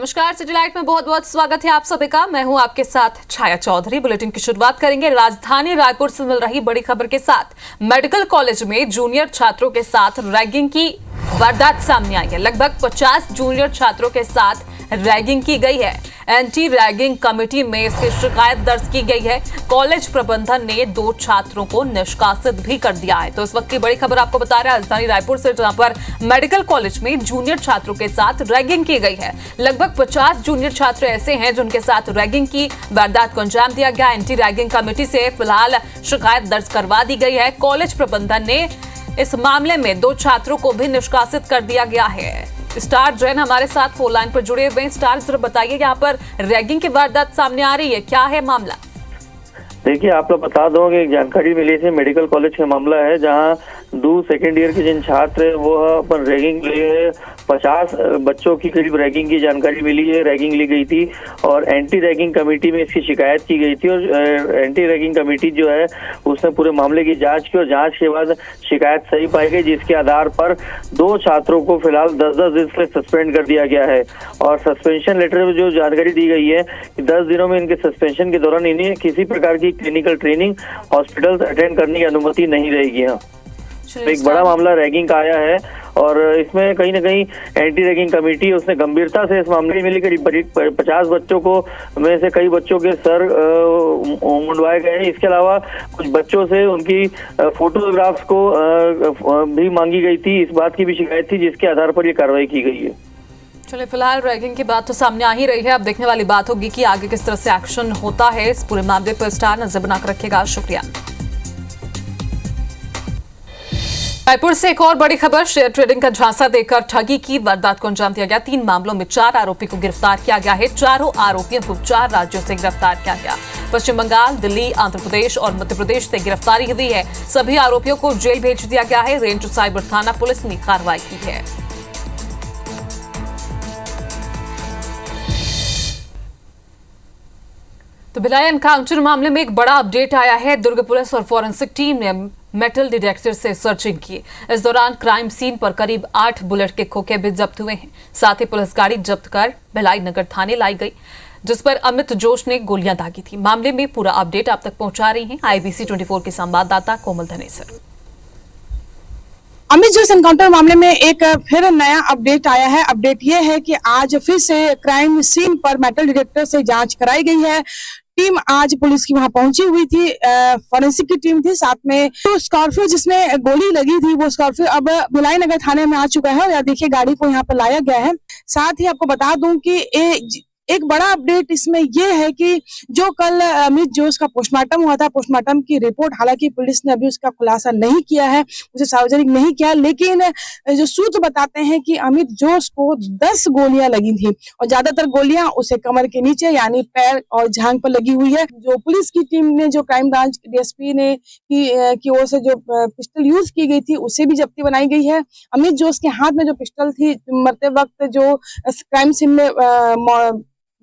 नमस्कार, सिटीलाइट में बहुत बहुत स्वागत है आप सभी का। मैं हूं आपके साथ छाया चौधरी। बुलेटिन की शुरुआत करेंगे राजधानी रायपुर से मिल रही बड़ी खबर के साथ। मेडिकल कॉलेज में जूनियर छात्रों के साथ रैगिंग की वारदात सामने आई है। लगभग 50 जूनियर छात्रों के साथ रैगिंग की गई है। एंटी रैगिंग कमेटी में इसकी शिकायत दर्ज की गई है। कॉलेज प्रबंधन ने 2 छात्रों को निष्कासित भी कर दिया है। तो इस वक्त की बड़ी खबर आपको बता रहे हैं राजधानी रायपुर से, जहां पर मेडिकल कॉलेज में जूनियर छात्रों के साथ रैगिंग की गई है। लगभग 50 जूनियर छात्र ऐसे हैं जिनके साथ रैगिंग की वारदात को अंजाम दिया गया। एंटी रैगिंग कमेटी से फिलहाल शिकायत दर्ज करवा दी गई है। कॉलेज प्रबंधन ने इस मामले में 2 छात्रों को भी निष्कासित कर दिया गया है। स्टार जैन हमारे साथ फोन लाइन पर जुड़े हुए हैं। स्टार, जरा बताइए, यहाँ पर रैगिंग की वारदात सामने आ रही है, क्या है मामला? देखिए, आपको बता दो कि एक जानकारी मिली थी, मेडिकल कॉलेज का मामला है, जहां 2 सेकेंड ईयर के जिन छात्र है वो अपन रैगिंग लिए 50 बच्चों की करीब रैगिंग की जानकारी मिली है, रैगिंग ली गई थी और एंटी रैगिंग कमेटी में इसकी शिकायत की गई थी। और एंटी रैगिंग कमेटी जो है उसने पूरे मामले की जांच की और जांच के बाद शिकायत सही पाई गई, जिसके आधार पर 2 छात्रों को फिलहाल 10-10 दिन से सस्पेंड कर दिया गया है। और सस्पेंशन लेटर में जो जानकारी दी गई है कि 10 दिनों में इनके सस्पेंशन के दौरान इन्हें किसी प्रकार की क्लिनिकल ट्रेनिंग हॉस्पिटल अटेंड करने की अनुमति नहीं रहेगी। एक बड़ा मामला रैगिंग का आया है और इसमें कहीं ना कहीं एंटी रैगिंग कमेटी उसने गंभीरता से इस मामले में करीब 50 बच्चों को में से कई बच्चों के सर मुंडवाए गए हैं। इसके अलावा कुछ बच्चों से उनकी फोटोग्राफ्स को भी मांगी गई थी। इस बात की भी शिकायत थी, जिसके आधार पर ये कार्रवाई की गई है। चलिए, फिलहाल रैगिंग की बात तो सामने आ ही रही है। अब देखने वाली बात होगी कि आगे किस तरह से एक्शन होता है। इस पूरे मामले पर स्टार नजर बनाकर रखेगा। शुक्रिया। रायपुर से एक और बड़ी खबर। शेयर ट्रेडिंग का झांसा देकर ठगी की वारदात को अंजाम दिया गया। 3 मामलों में 4 आरोपी को गिरफ्तार किया गया है। चारों आरोपियों को 4 राज्यों से गिरफ्तार किया गया। पश्चिम बंगाल, दिल्ली, आंध्र प्रदेश और मध्य प्रदेश से गिरफ्तारी हुई है। सभी आरोपियों को जेल भेज दिया गया है। रेंज साइबर थाना पुलिस ने कार्रवाई की है। तो भिलाई एनकाउंटर मामले में एक बड़ा अपडेट आया है। दुर्ग पुलिस और फॉरेंसिक टीम ने मेटल डिटेक्टर से सर्चिंग की। इस दौरान क्राइम सीन पर करीब 8 बुलेट के खोखे भी जब्त हुए हैं। साथ ही पुलिस गाड़ी जब्त कर भिलाई नगर थाने लाई गई, जिस पर अमित जोश ने गोलियां दागी थी। मामले में पूरा अपडेट आप तक पहुंचा रही हैं IBC 24 की संवाददाता कोमल धनेसर। अमित जोश एनकाउंटर मामले में एक फिर नया अपडेट आया है। अपडेट ये है कि आज फिर से क्राइम सीन पर मेटल डिटेक्टर से जांच कराई गई है। टीम आज पुलिस की वहां पहुंची हुई थी, फॉरेंसिक की टीम थी, साथ में तो स्कॉर्पियो जिसमें गोली लगी थी वो स्कॉर्पियो अब भिलाई नगर थाने में आ चुका है। और देखिए, गाड़ी को यहाँ पर लाया गया है। साथ ही आपको बता दूं कि एक बड़ा अपडेट इसमें यह है कि जो कल अमित जोश का पोस्टमार्टम हुआ था, पोस्टमार्टम की रिपोर्ट हालांकि पुलिस ने अभी उसका खुलासा नहीं किया है, उसे सार्वजनिक नहीं किया, लेकिन जो सूत्र बताते हैं कि अमित जोश को 10 गोलियां लगी थी और ज्यादातर गोलियां उसे कमर के नीचे यानी पैर और जांघ पर लगी हुई है। जो पुलिस की टीम ने, जो क्राइम ब्रांच DSP ने की ओर से जो पिस्टल यूज की गई थी उसे भी जब्ती बनाई गई है। अमित जोश के हाथ में जो पिस्टल थी मरते वक्त जो क्राइम सीन में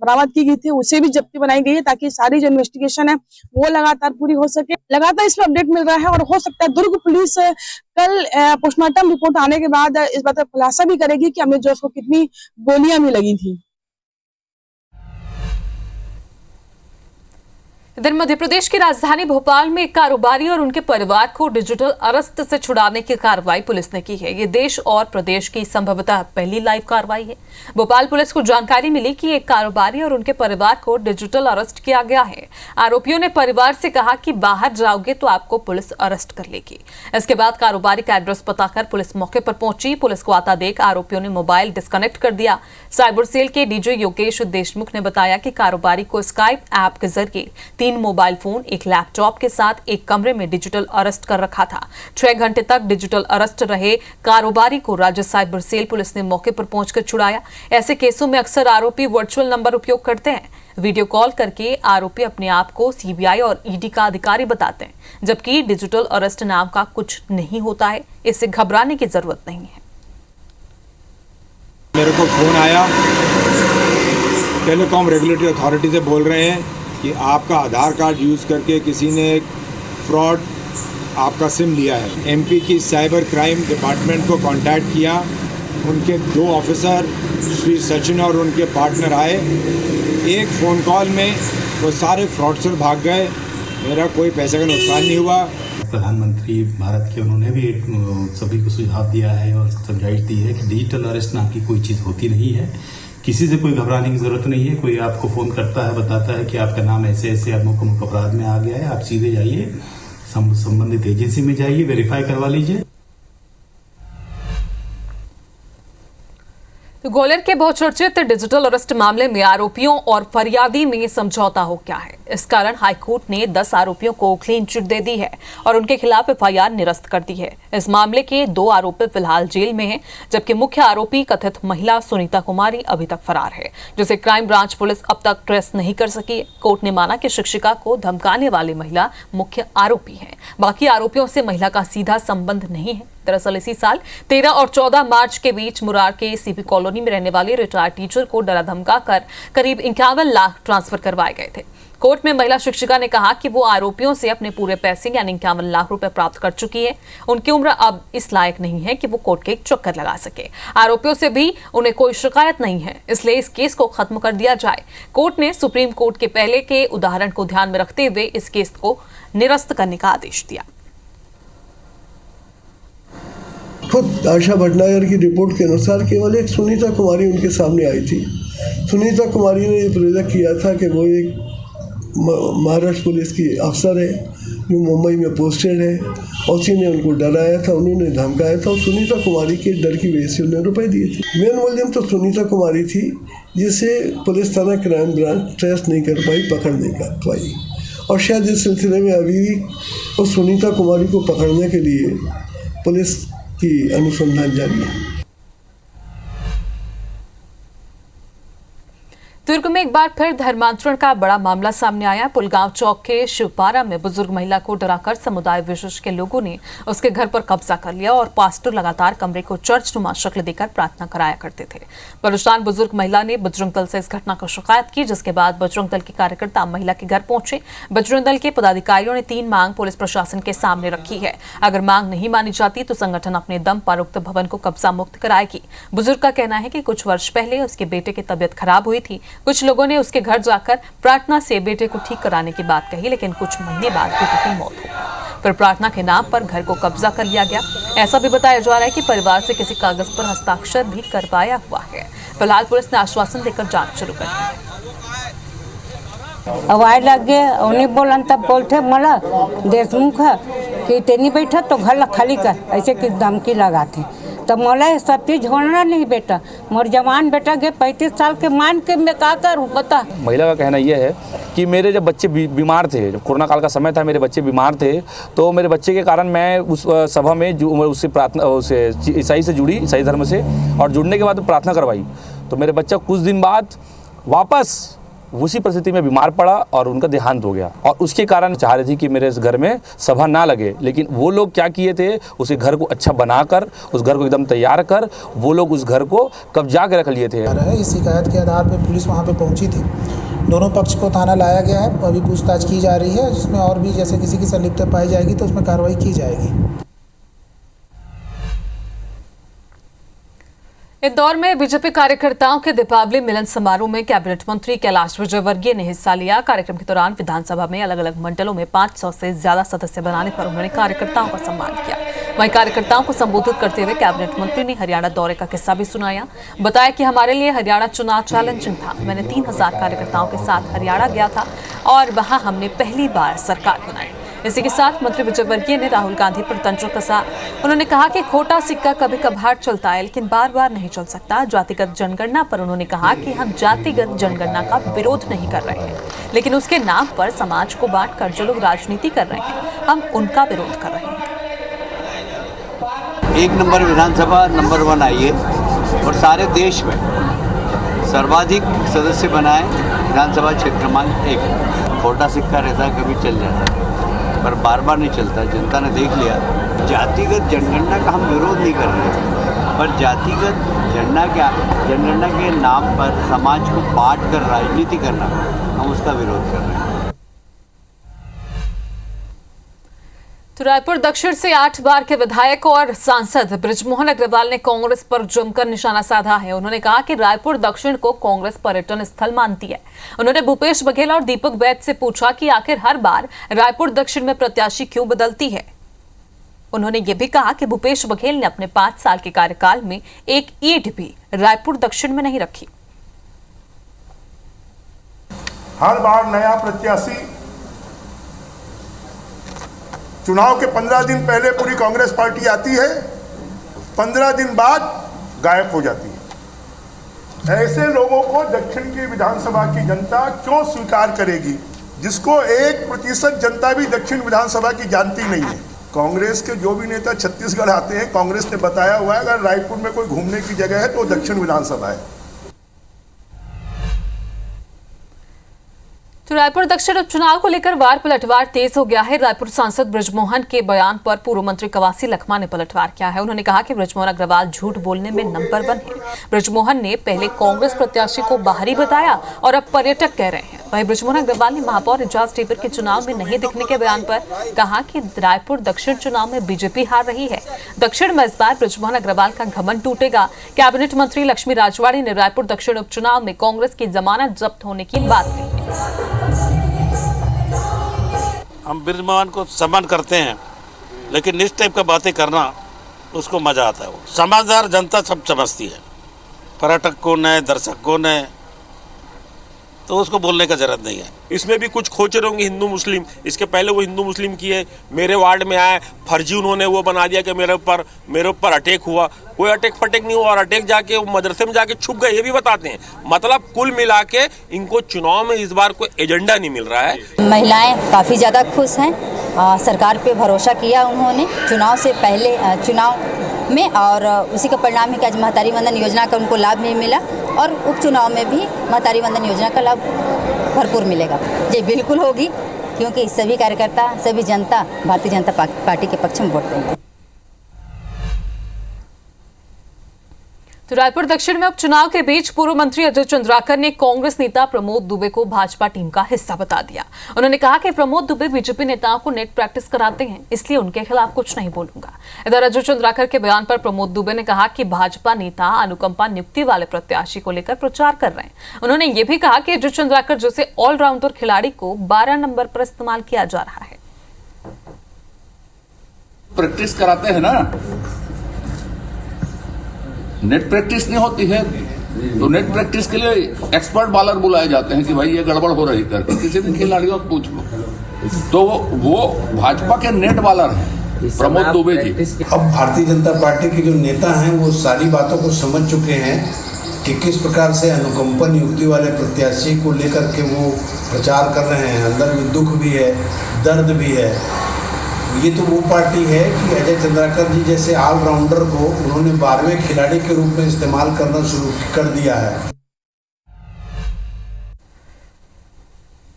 बरामद की गई थी उसे भी जब्ती बनाई गई है, ताकि सारी जो इन्वेस्टिगेशन है वो लगातार पूरी हो सके। लगातार इसमें अपडेट मिल रहा है और हो सकता है दुर्ग पुलिस कल पोस्टमार्टम रिपोर्ट आने के बाद इस बात का खुलासा भी करेगी कि अमित जोश को कितनी गोलियां भी लगी थी। इधर मध्य प्रदेश की राजधानी भोपाल में एक कारोबारी और उनके परिवार को डिजिटल अरेस्ट से छुड़ाने की कार्रवाई पुलिस ने की है। ये देश और प्रदेश की संभवतः पहली लाइव कार्रवाई है। भोपाल पुलिस को जानकारी मिली कि एक कारोबारी और उनके परिवार को डिजिटल अरेस्ट किया गया है। आरोपियों ने परिवार से कहा कि बाहर जाओगे तो आपको पुलिस अरेस्ट कर लेगी। इसके बाद कारोबारी का एड्रेस बताकर पुलिस मौके पर पहुंची। पुलिस को आता देख आरोपियों ने मोबाइल डिस्कनेक्ट कर दिया। साइबर सेल के DJ योगेश देशमुख ने बताया कि कारोबारी को स्काइप ऐप के जरिए 3 मोबाइल फोन, एक लैपटॉप के साथ एक कमरे में डिजिटल अरेस्ट कर रखा था। 6 घंटे तक डिजिटल अरेस्ट रहे कारोबारी को राज्य साइबर सेल पुलिस ने मौके पर पहुंचकर छुड़ाया। ऐसे केसों में अक्सर आरोपी वर्चुअल नंबर उपयोग करते हैं। वीडियो कॉल करके आरोपी अपने आप को CBI और ED का अधिकारी बताते हैं, जबकि डिजिटल अरेस्ट नाम का कुछ नहीं होता है। इससे घबराने की जरूरत नहीं है। मेरे को फोन आया, टेलीकॉम रेगुलेटरी अथॉरिटी से बोल रहे हैं कि आपका आधार कार्ड यूज़ करके किसी ने फ्रॉड आपका सिम लिया है। MP की साइबर क्राइम डिपार्टमेंट को कांटेक्ट किया। उनके 2 ऑफिसर श्री सचिन और उनके पार्टनर आए, एक फ़ोन कॉल में वो सारे फ्रॉडस्टर भाग गए, मेरा कोई पैसे का नुकसान नहीं हुआ। प्रधानमंत्री भारत के उन्होंने भी सभी को सुझाव दिया है और समझाइश दी है कि डिजिटल अरेस्ट नाम की कोई चीज़ होती नहीं है, किसी से कोई घबराने की जरूरत नहीं है। कोई आपको फ़ोन करता है, बताता है कि आपका नाम ऐसे ऐसे अमुक अपराध में आ गया है, आप सीधे जाइए संबंधित एजेंसी में जाइए, वेरीफाई करवा लीजिए। ग्वालियर के बहुचर्चित डिजिटल अरेस्ट मामले में आरोपियों और फरियादी में समझौता हो गया है। इस कारण हाईकोर्ट ने 10 आरोपियों को क्लीन चिट दे दी है और उनके खिलाफ एफआईआर निरस्त कर दी है। इस मामले के 2 आरोपी फिलहाल जेल में हैं, जबकि मुख्य आरोपी कथित महिला सुनीता कुमारी अभी तक फरार है, जिसे क्राइम ब्रांच पुलिस अब तक ट्रेस नहीं कर सकी। कोर्ट ने माना कि शिक्षिका को धमकाने वाली महिला मुख्य आरोपी है, बाकी आरोपियों से महिला का सीधा संबंध नहीं है। दरअसल इसी साल 13 और 14 मार्च के बीच मुरार के सीपी कॉलोनी में रहने वाले रिटायर्ड टीचर को डरा धमकाकर करीब 51 लाख ट्रांसफर करवाए गए थे। कोर्ट में महिला शिक्षिका ने कहा कि वो आरोपियों से अपने पूरे पैसे यानी 51 लाख रुपए प्राप्त कर चुकी है। उनकी उम्र अब इस लायक नहीं है कि वो कोर्ट के चक्कर लगा सके। आरोपियों से भी उन्हें कोई शिकायत नहीं है, इसलिए इस केस को खत्म कर दिया जाए। कोर्ट ने सुप्रीम कोर्ट के पहले के उदाहरण को ध्यान में रखते हुए इस केस को निरस्त करने का आदेश दिया। खुद आशा भटनागर की रिपोर्ट के अनुसार केवल एक सुनीता कुमारी उनके सामने आई थी। सुनीता कुमारी ने ये प्रोजेक्ट किया था कि वो एक महाराष्ट्र पुलिस की अफसर है जो मुंबई में पोस्टेड है, और उसी ने उनको डराया था, उन्होंने धमकाया था, और सुनीता कुमारी के डर की वजह से उन्हें रुपए दिए थे। मेन मुलजिम तो सुनीता कुमारी थी, जिसे पुलिस थाना क्राइम ब्रांच ट्रेस नहीं कर पाई, पकड़ नहीं कर पाई, और शायद इस सिलसिले में अभी उस सुनीता कुमारी को पकड़ने के लिए पुलिस की अनुसंधान जारी है। दुर्ग में एक बार फिर धर्मांतरण का बड़ा मामला सामने आया। पुलगांव चौक के शिवपारा में बुजुर्ग महिला को डराकर समुदाय विशेष के लोगों ने उसके घर पर कब्जा कर लिया और पास्टर लगातार कमरे को चर्चनुमा शक्ल देकर प्रार्थना कराया करते थे। परेशान बुजुर्ग महिला ने बजरंग दल से इस घटना की शिकायत की, जिसके बाद बजरंग दल के कार्यकर्ता महिला के घर पहुंचे। बजरंग दल के पदाधिकारियों ने 3 मांग पुलिस प्रशासन के सामने रखी है। अगर मांग नहीं मानी जाती तो संगठन अपने दम पर उक्त भवन को कब्जा मुक्त कराएगी। बुजुर्ग का कहना है कि कुछ वर्ष पहले उसके बेटे की तबीयत खराब हुई थी। कुछ लोगों ने उसके घर जाकर प्रार्थना से बेटे को ठीक कराने की बात कही, लेकिन कुछ महीने बाद बेटे की मौत हो गई। फिर प्रार्थना के नाम पर घर को कब्जा कर लिया गया। ऐसा भी बताया जा रहा है कि परिवार से किसी कागज पर हस्ताक्षर भी करवाया हुआ है। फिलहाल पुलिस ने आश्वासन देकर जांच शुरू कर दी है। अवाय लगे उन्हें बोलन तब बोलते मला देशमुख कि तेनी बैठा तो घर खाली कर, ऐसे कि धमकी लगाते। तो मोला सब चीज होना नहीं बेटा, मोर जवान बेटा गए 35 साल के मान के मैं का करूँ बता। महिला का कहना यह है कि मेरे जब बच्चे बीमार थे, जब कोरोना काल का समय था, मेरे बच्चे बीमार थे, तो मेरे बच्चे के कारण मैं उस सभा में उससे प्रार्थना उसे ईसाई से जुड़ी, ईसाई धर्म से, और जुड़ने के बाद प्रार्थना करवाई। तो मेरे बच्चा कुछ दिन बाद वापस उसी परिस्थिति में बीमार पड़ा और उनका देहांत हो गया, और उसके कारण चाह रही थी कि मेरे इस घर में सभा ना लगे, लेकिन वो लोग क्या किए थे, उस घर को अच्छा बनाकर, उस घर को एकदम तैयार कर, वो लोग उस घर को कब्जा के रख लिए थे। इस शिकायत के आधार पर पुलिस वहाँ पे पहुँची थी। दोनों पक्ष को थाना लाया गया है, अभी पूछताछ की जा रही है, जिसमें और भी जैसे किसी की संलिप्तता पाई जाएगी तो उसमें कार्रवाई की जाएगी। इंदौर में बीजेपी कार्यकर्ताओं के दीपावली मिलन समारोह में कैबिनेट मंत्री कैलाश विजयवर्गीय ने हिस्सा लिया। कार्यक्रम के दौरान विधानसभा में अलग अलग मंडलों में 500 से ज्यादा सदस्य बनाने पर उन्होंने कार्यकर्ताओं का सम्मान किया। वहीं कार्यकर्ताओं को संबोधित करते हुए कैबिनेट मंत्री ने हरियाणा दौरे का किस्सा भी सुनाया। बताया कि हमारे लिए हरियाणा चुनाव चैलेंजिंग था। मैंने 3000 कार्यकर्ताओं के साथ हरियाणा गया था और वहां हमने पहली बार सरकार बनाई। इसी के साथ मंत्री विजयवर्गीय ने राहुल गांधी पर तंज कसा। उन्होंने कहा कि खोटा सिक्का कभी कभार चलता है, लेकिन बार बार नहीं चल सकता। जातिगत जनगणना पर उन्होंने कहा कि हम जातिगत जनगणना का विरोध नहीं कर रहे हैं, लेकिन उसके नाम पर समाज को बांटकर जो लोग राजनीति कर रहे हैं, हम उनका विरोध कर रहे हैं। 1 नंबर विधानसभा नंबर 1 आई है और सारे देश में सर्वाधिक सदस्य बनाए विधानसभा क्षेत्र क्रमांक 1। खोटा सिक्का रहता कभी चल जाता है, पर बार बार नहीं चलता। जनता ने देख लिया। जातिगत जनगणना का हम विरोध नहीं कर रहे हैं, पर जातिगत जनगणना के नाम पर समाज को बांट कर राजनीति करना, हम उसका विरोध कर रहे हैं। तो रायपुर दक्षिण से 8 बार के विधायक और सांसद बृजमोहन अग्रवाल ने कांग्रेस पर जमकर निशाना साधा है। उन्होंने कहा कि रायपुर दक्षिण को कांग्रेस पर्यटन स्थल मानती है। उन्होंने भूपेश बघेल और दीपक बैद से पूछा कि आखिर हर बार रायपुर दक्षिण में प्रत्याशी क्यों बदलती है। उन्होंने ये भी कहा कि भूपेश बघेल ने अपने 5 साल के कार्यकाल में एक ईंट भी रायपुर दक्षिण में नहीं रखी। हर बार नया प्रत्याशी चुनाव के 15 दिन पहले पूरी कांग्रेस पार्टी आती है, 15 दिन बाद गायब हो जाती है। ऐसे लोगों को दक्षिण की विधानसभा की जनता क्यों स्वीकार करेगी, जिसको 1% जनता भी दक्षिण विधानसभा की जानती नहीं है। कांग्रेस के जो भी नेता छत्तीसगढ़ आते हैं, कांग्रेस ने बताया हुआ है अगर रायपुर में कोई घूमने की जगह है तो दक्षिण विधानसभा है। तो रायपुर दक्षिण उपचुनाव को लेकर वार पलटवार तेज हो गया है। रायपुर सांसद बृजमोहन के बयान पर पूर्व मंत्री कवासी लखमा ने पलटवार किया है। उन्होंने कहा कि बृजमोहन अग्रवाल झूठ बोलने में नंबर 1 है। बृजमोहन ने पहले कांग्रेस प्रत्याशी को बाहरी बताया और अब पर्यटक कह रहे हैं। वहीं बृजमोहन अग्रवाल ने महापौर एजाज टेबर के चुनाव में नहीं दिखने के बयान पर कहा कि रायपुर दक्षिण चुनाव में बीजेपी हार रही है। दक्षिण में इस बार बृजमोहन अग्रवाल का घमंड टूटेगा। कैबिनेट मंत्री लक्ष्मी राजवाड़ी ने रायपुर दक्षिण उपचुनाव में कांग्रेस की जमानत जब्त होने की बात कही। हम बृजमोहन को सम्मान करते हैं, लेकिन इस टाइप का बातें करना उसको मजा आता है। वो समझदार जनता सब समझती है, पर्यटक कौन है, दर्शक कौन है, तो उसको बोलने का जरूरत नहीं है। इसमें भी कुछ खोचे होंगे हिंदू मुस्लिम। इसके पहले वो हिंदू मुस्लिम की है, मेरे वार्ड में आए, फर्जी उन्होंने वो बना दिया कि मेरे ऊपर अटैक हुआ। कोई अटैक फटेक नहीं हुआ और अटैक जाके वो मदरसे में जाके छुप गए, ये भी बताते हैं। मतलब कुल मिला के इनको चुनाव में इस बार कोई एजेंडा नहीं मिल रहा है। महिलाएं काफ़ी ज़्यादा खुश हैं। सरकार पे भरोसा किया उन्होंने चुनाव से पहले चुनाव में, और उसी का परिणाम है कि आज महतारी वंदन योजना का उनको लाभ नहीं मिला और उपचुनाव में भी महतारी वंदन योजना का लाभ भरपूर मिलेगा। जी बिल्कुल होगी, क्योंकि सभी कार्यकर्ता, सभी जनता भारतीय जनता पार्टी के पक्ष में वोट देंगे। तो रायपुर दक्षिण में उपचुनाव के बीच पूर्व मंत्री अजय चंद्राकर ने कांग्रेस नेता प्रमोद दुबे को भाजपा टीम का हिस्सा बता दिया। उन्होंने कहा कि प्रमोद दुबे बीजेपी नेताओं को नेट प्रैक्टिस कराते हैं, इसलिए उनके खिलाफ कुछ नहीं बोलूंगा। इधर अजय चंद्राकर के बयान पर प्रमोद दुबे ने कहा कि भाजपा नेता अनुकंपा नियुक्ति वाले प्रत्याशी को लेकर प्रचार कर रहे हैं। उन्होंने ये भी कहा कि अजय चंद्राकर जैसे ऑलराउंडर खिलाड़ी को 12 नंबर पर इस्तेमाल किया जा रहा है। प्रैक्टिस कराते हैं ना, नेट प्रैक्टिस नहीं होती है तो नेट प्रैक्टिस के लिए एक्सपर्ट बॉलर बुलाए जाते हैं कि भाई ये गड़बड़ हो रही करके किसी भी खिलाड़ियों को पूछ लो। तो वो भाजपा के नेट बॉलर हैं प्रमोद दुबे जी। अब भारतीय जनता पार्टी के जो नेता हैं वो सारी बातों को समझ चुके हैं कि किस प्रकार से अनुकंपा नियुक्ति वाले प्रत्याशी को लेकर के वो प्रचार कर रहे हैं। अंदर में दुख भी है, दर्द भी है। ये तो वो पार्टी है कि अजय चंद्राकर जी जैसे ऑलराउंडर को उन्होंने 12वें खिलाड़ी के रूप में इस्तेमाल करना शुरू कर दिया है।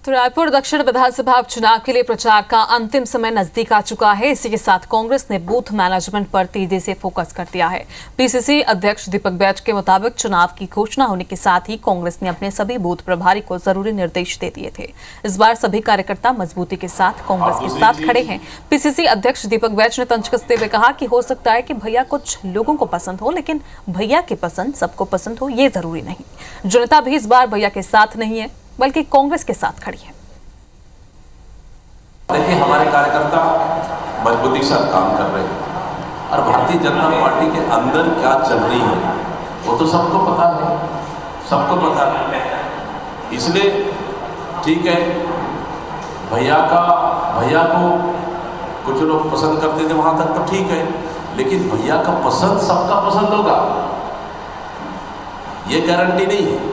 तो रायपुर दक्षिण विधानसभा उपचुनाव के लिए प्रचार का अंतिम समय नजदीक आ चुका है। इसी के साथ कांग्रेस ने बूथ मैनेजमेंट पर तेजी से फोकस कर दिया है। पीसीसी अध्यक्ष दीपक बैद के मुताबिक चुनाव की घोषणा होने के साथ ही कांग्रेस ने अपने सभी बूथ प्रभारी को जरूरी निर्देश दे दिए थे। इस बार सभी कार्यकर्ता मजबूती के साथ कांग्रेस के साथ खड़े हैं। पीसीसी अध्यक्ष दीपक बैद ने तंज कसते हुए कहा कि हो सकता है कि भैया कुछ लोगों को पसंद हो, लेकिन भैया की पसंद सबको पसंद हो ये जरूरी नहीं। जनता भी इस बार भैया के साथ नहीं है, बल्कि कांग्रेस के साथ खड़ी है। देखिए, हमारे कार्यकर्ता मजबूती से काम कर रहे हैं और भारतीय जनता पार्टी के अंदर क्या चल रही है वो तो सबको पता है, सबको पता है। इसलिए ठीक है, भैया को कुछ लोग पसंद करते थे, वहां तक तो ठीक है, लेकिन भैया का पसंद सबका पसंद होगा ये गारंटी नहीं है।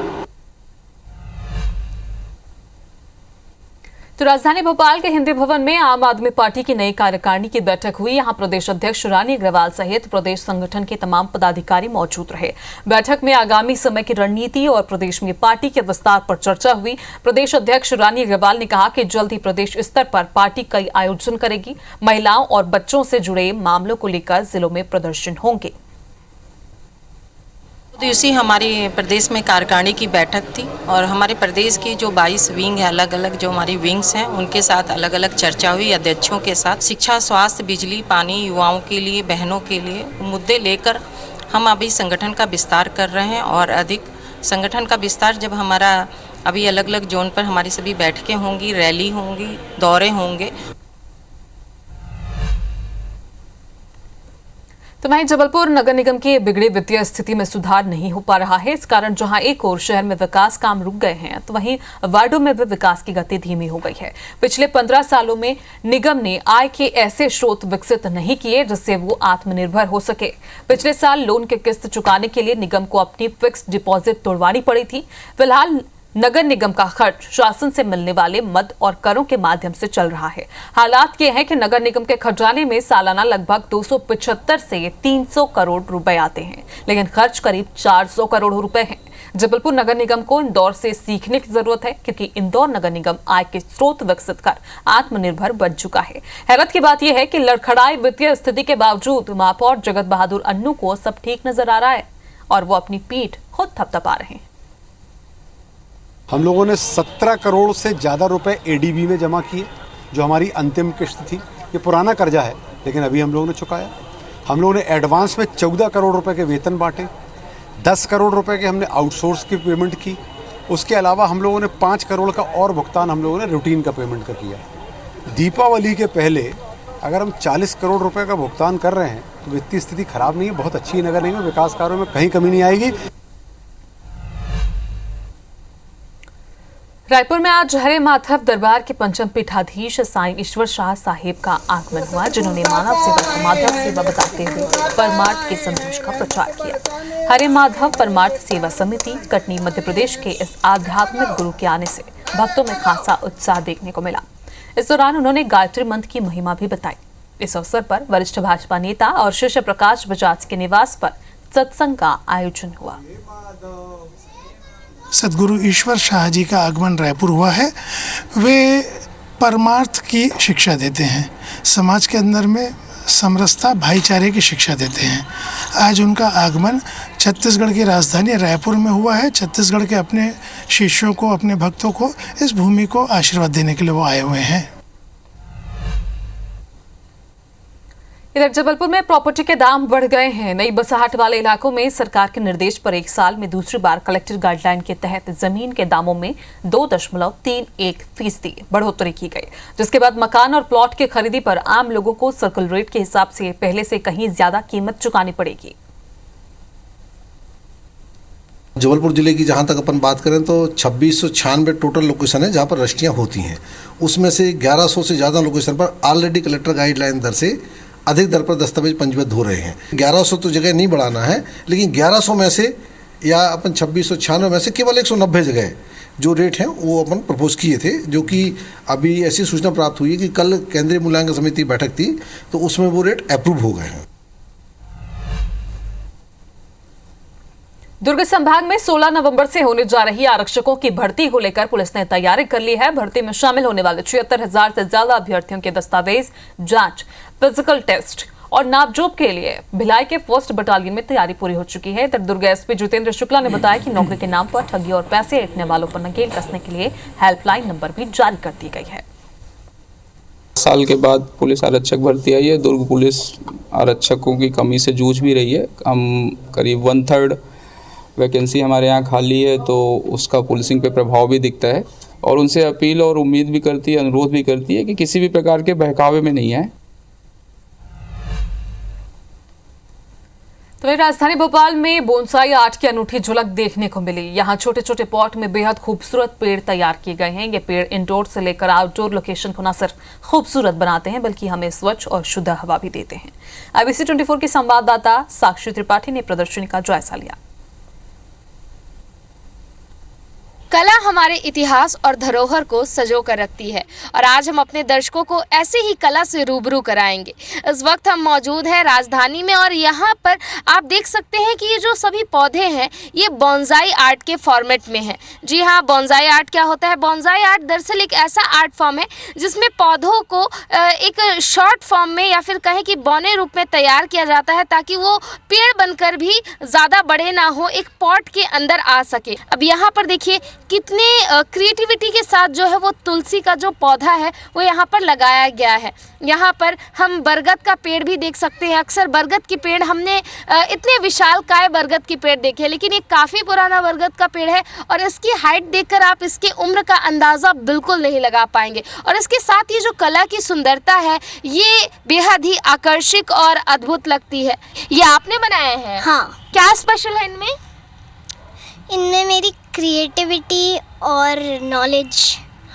तो राजधानी भोपाल के हिंदी भवन में आम आदमी पार्टी की नई कार्यकारिणी की बैठक हुई। यहां प्रदेश अध्यक्ष रानी अग्रवाल सहित प्रदेश संगठन के तमाम पदाधिकारी मौजूद रहे। बैठक में आगामी समय की रणनीति और प्रदेश में पार्टी के विस्तार पर चर्चा हुई। प्रदेश अध्यक्ष रानी अग्रवाल ने कहा कि जल्द ही प्रदेश स्तर पर पार्टी कई आयोजन करेगी। महिलाओं और बच्चों से जुड़े मामलों को लेकर जिलों में प्रदर्शन होंगे। दिवसीय हमारे प्रदेश में कार्यकारिणी की बैठक थी और हमारे प्रदेश की जो 22 विंग है, अलग अलग जो हमारी विंग्स हैं, उनके साथ अलग अलग चर्चा हुई अध्यक्षों के साथ। शिक्षा, स्वास्थ्य, बिजली, पानी, युवाओं के लिए, बहनों के लिए मुद्दे लेकर हम अभी संगठन का विस्तार कर रहे हैं और अधिक संगठन का विस्तार जब हमारा अभी अलग अलग जोन पर हमारी सभी बैठकें होंगी, रैली होंगी, दौरे होंगे। तो वहीं जबलपुर नगर निगम की बिगड़ी वित्तीय स्थिति में सुधार नहीं हो पा रहा है। इस कारण जहां एक ओर शहर में विकास काम रुक गए हैं, तो वहीं वार्डों में भी विकास की गति धीमी हो गई है। पिछले 15 सालों में निगम ने आय के ऐसे स्रोत विकसित नहीं किए जिससे वो आत्मनिर्भर हो सके। पिछले साल लोन की किस्त चुकाने के लिए निगम को अपनी फिक्स्ड डिपॉजिट तोड़वानी पड़ी थी। फिलहाल नगर निगम का खर्च शासन से मिलने वाले मद और करों के माध्यम से चल रहा है। हालात ये है कि नगर निगम के खजाने में सालाना लगभग 275 से 300 करोड़ रुपए आते हैं, लेकिन खर्च करीब 400 करोड़ रुपए हैं। जबलपुर नगर निगम को इंदौर से सीखने की जरूरत है, क्योंकि इंदौर नगर निगम आय के स्रोत विकसित कर आत्मनिर्भर बन चुका है। हैरत की बात यह है कि लड़खड़ाई वित्तीय स्थिति के बावजूद महापौर जगत बहादुर अन्नू को सब ठीक नजर आ रहा है और वो अपनी पीठ खुद थपथपा रहे हैं। हम लोगों ने 17 करोड़ से ज़्यादा रुपए एडीबी में जमा किए, जो हमारी अंतिम किस्त थी। ये पुराना कर्जा है, लेकिन अभी हम लोगों ने चुकाया। हम लोगों ने एडवांस में 14 करोड़ रुपए के वेतन बांटे, 10 करोड़ रुपए के हमने आउटसोर्स की पेमेंट की। उसके अलावा हम लोगों ने 5 करोड़ का और भुगतान हम लोगों ने रूटीन का पेमेंट का किया। दीपावली के पहले अगर हम 40 करोड़ रुपए का भुगतान कर रहे हैं तो वित्तीय स्थिति खराब नहीं है, बहुत अच्छी नगर नहीं है। विकास कार्यों में कहीं कमी नहीं आएगी। रायपुर में आज हरे माधव दरबार के पंचम पीठाधीश साईं ईश्वर शाह साहेब का आगमन हुआ, जिन्होंने मानव सेवा को माधव सेवा बताते हुए परमार्थ के संदेश का प्रचार किया। हरे माधव परमार्थ सेवा समिति कटनी मध्य प्रदेश के इस आध्यात्मिक गुरु के आने से भक्तों में खासा उत्साह देखने को मिला। इस दौरान उन्होंने गायत्री मंत्र की महिमा भी बताई। इस अवसर पर वरिष्ठ भाजपा नेता और शिष्य प्रकाश बजाज के निवास पर सत्संग का आयोजन हुआ। सदगुरु ईश्वर शाह जी का आगमन रायपुर हुआ है। वे परमार्थ की शिक्षा देते हैं, समाज के अंदर में समरसता, भाईचारे की शिक्षा देते हैं। आज उनका आगमन छत्तीसगढ़ की राजधानी रायपुर में हुआ है। छत्तीसगढ़ के अपने शिष्यों को, अपने भक्तों को इस भूमि को आशीर्वाद देने के लिए वो आए हुए हैं। इधर जबलपुर में प्रॉपर्टी के दाम बढ़ गए हैं। नई बसाहट वाले इलाकों में सरकार के निर्देश पर एक साल में दूसरी बार कलेक्टर गाइडलाइन के तहत जमीन के दामों में 2.31% बढ़ोतरी की गई, जिसके बाद मकान और प्लॉट की खरीदी पर आम लोगों को सर्कल रेट के हिसाब से पहले से कहीं ज्यादा कीमत चुकानी पड़ेगी। जबलपुर जिले की जहां तक अपन बात करें तो 2696 टोटल लोकेशन है जहां पर रजिस्ट्रियां होती हैं। उसमें से 1100 से ज़्यादा लोकेशन पर ऑलरेडी कलेक्टर गाइडलाइन दर से अधिक दर पर दस्तावेज पंजीबद्ध हो रहे हैं। 1100 तो जगह नहीं बढ़ाना है, लेकिन 1100 में से या अपन 2696 में से केवल 190 जगह जो रेट हैं वो अपन प्रपोज किए थे, जो कि अभी ऐसी सूचना प्राप्त हुई है कि कल केंद्रीय मूल्यांकन समिति बैठक थी तो उसमें वो रेट अप्रूव हो गए हैं। दुर्ग संभाग में 16 नवंबर से होने जा रही आरक्षकों की भर्ती को लेकर पुलिस ने तैयारी कर ली है। भर्ती में शामिल होने वाले 76,000 से ज्यादा अभ्यर्थियों के दस्तावेज जांच, फिजिकल टेस्ट और नापजोप के लिए भिलाई के 1st बटालियन में तैयारी पूरी हो चुकी है। इधर दुर्ग एसपी जितेंद्र शुक्ला ने बताया कि नौकरी के नाम पर ठगी और पैसे ऐंठने वालों पर नकेल कसने के लिए हेल्पलाइन नंबर भी जारी कर दी गई है। साल के बाद पुलिस आरक्षक भर्ती आई है। दुर्ग पुलिस आरक्षकों की कमी से जूझ भी रही है। हम करीब 1/3 वैकेंसी हमारे यहाँ खाली है, तो उसका पुलिसिंग पे प्रभाव भी दिखता है और उनसे अपील और उम्मीद भी करती है, अनुरोध भी करती है कि किसी भी प्रकार के बहकावे में नहीं है। तो राजधानी भोपाल में बोनसाई आर्ट की अनूठी झलक देखने को मिली। यहाँ छोटे छोटे पॉट में बेहद खूबसूरत पेड़ तैयार किए गए हैं। ये पेड़ इंडोर से लेकर आउटडोर लोकेशन को न सिर्फ खूबसूरत बनाते हैं बल्कि हमें स्वच्छ और शुद्ध हवा भी देते हैं। IBC 24 की संवाददाता साक्षी त्रिपाठी ने प्रदर्शनी का जायजा लिया। कला हमारे इतिहास और धरोहर को सजो कर रखती है और आज हम अपने दर्शकों को ऐसे ही कला से रूबरू कराएंगे। इस वक्त हम मौजूद हैं राजधानी में और यहाँ पर आप देख सकते हैं कि ये जो सभी पौधे हैं ये बोंसाई आर्ट के फॉर्मेट में हैं। जी हाँ, बोंसाई आर्ट क्या होता है? बोंसाई आर्ट दरअसल एक ऐसा आर्ट फॉर्म है जिसमें पौधों को एक शॉर्ट फॉर्म में या फिर कहें कि बौने रूप में तैयार किया जाता है ताकि वो पेड़ बनकर भी ज़्यादा बड़े ना हो, एक पॉट के अंदर आ सके। अब यहाँ पर देखिए कितने क्रिएटिविटी के साथ जो है वो तुलसी का जो पौधा है वो यहाँ पर लगाया गया है। यहाँ पर हम बरगद का पेड़ भी देख सकते हैं। अक्सर बरगद की पेड़ हमने इतने विशालकाय बरगद की पेड़ देखे, लेकिन ये काफ़ी पुराना बरगद का पेड़ है और इसकी हाइट देखकर आप इसकी उम्र का अंदाज़ा बिल्कुल नहीं लगा पाएंगे। और इसके साथ ये जो कला की सुंदरता है ये बेहद ही आकर्षक और अद्भुत लगती है। ये आपने बनाए हैं? हाँ। क्या स्पेशल है इनमें? इनमें मेरी क्रिएटिविटी और नॉलेज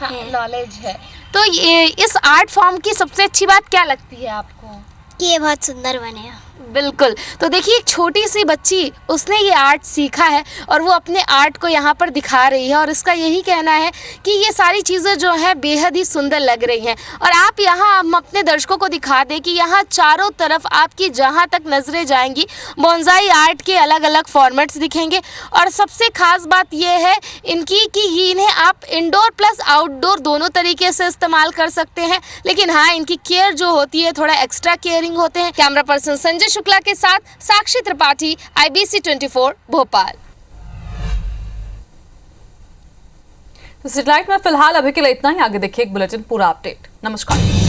है। नॉलेज है। तो ये इस आर्ट फॉर्म की सबसे अच्छी बात क्या लगती है आपको? कि ये बहुत सुंदर बने हैं। बिल्कुल। तो देखिए एक छोटी सी बच्ची उसने ये आर्ट सीखा है और वो अपने आर्ट को यहाँ पर दिखा रही है और इसका यही कहना है कि ये सारी चीज़ें जो हैं बेहद ही सुंदर लग रही हैं। और आप यहाँ हम अपने दर्शकों को दिखा दें कि यहाँ चारों तरफ आपकी जहाँ तक नज़रें जाएंगी बोंसाई आर्ट के अलग अलग फॉर्मेट्स दिखेंगे। और सबसे ख़ास बात यह है इनकी कि इन्हें आप इंडोर प्लस आउटडोर दोनों तरीके से इस्तेमाल कर सकते हैं, लेकिन हाँ इनकी केयर जो होती है थोड़ा एक्स्ट्रा केयरिंग होते हैं। कैमरा पर्सन संजय शुक्ला के साथ साक्षी त्रिपाठी, IBC 24 भोपाल। तो सैटेलाइट में फिलहाल अभी के लिए इतना ही। आगे देखिए एक बुलेटिन पूरा अपडेट। नमस्कार।